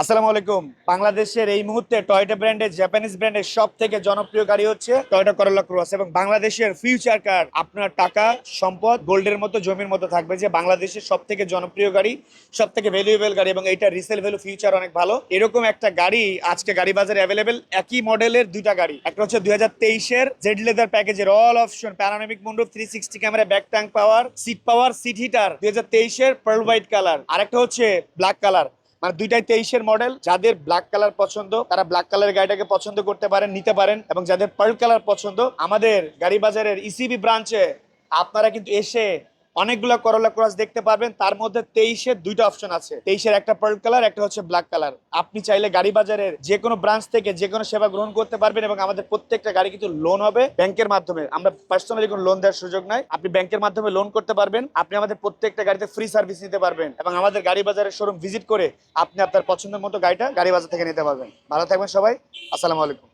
আসসালামু আলাইকুম। বাংলাদেশের এই মুহূর্তে টয়োটা ব্র্যান্ডের জাপানিজ ব্র্যান্ডের সব থেকে জনপ্রিয় গাড়ি হচ্ছে টয়োটা করোলা ক্রস, এবং বাংলাদেশের ফিউচার কার আপনার টাকা সম্পদ গোল্ডের মতো জমির মতো থাকবে, যে বাংলাদেশের সব থেকে জনপ্রিয় গাড়ি, সব থেকে ভ্যালুয়েবল গাড়ি, এবং এইটা রিসেল ভ্যালু ফিউচার অনেক ভালো। এরকম একটা গাড়ি আজকে গাড়ি বাজারে অ্যাভেলেবেল, একই মডেলের দুইটা গাড়ি। একটা হচ্ছে 2023-এর জেড লেদার প্যাকেজের অল অপশন প্যানোরামিক মুন্ডুপ 360 camera, back tank power, seat heater, 2023-এর পার্ল হোয়াইট কালার। আরেকটা হচ্ছে ব্ল্যাক কালার, মানে দুইটাই 23-এর মডেল। যাদের ব্ল্যাক কালার পছন্দ তারা ব্ল্যাক কালার গাড়িটাকে পছন্দ করতে পারেন, নিতে পারেন। এবং যাদের পার্ল কালার পছন্দ, আমাদের গাড়ি বাজারের ইসিবি ব্রাঞ্চে আপনারা কিন্তু এসে অনেকগুলো করোলা ক্রস দেখতে পারবেন। তার মধ্যে 23-এর দুইটা অপশন আছে, 23-এর একটা পার্ল কালার, একটা হচ্ছে ব্ল্যাক কালার। আপনি চাইলে গাড়ি বাজারের যে কোনো ব্রাঞ্চ থেকে যে কোনো সেবা গ্রহণ করতে পারবেন, এবং আমাদের প্রত্যেকটা গাড়ি কিন্তু লোন হবে ব্যাংকের মাধ্যমে। আমরা পার্সোনালি কোনো লোন দেওয়ার সুযোগ নাই, আপনি ব্যাংকের মাধ্যমে লোন করতে পারবেন। আপনি আমাদের প্রত্যেকটা গাড়িতে ফ্রি সার্ভিস নিতে পারবেন, এবং আমাদের গাড়ি বাজারের শোরুম ভিজিট করে আপনি আপনার পছন্দের মতো গাড়িটা গাড়ি বাজার থেকে নিতে পারবেন। ভালো থাকবেন সবাই। আসসালামু আলাইকুম।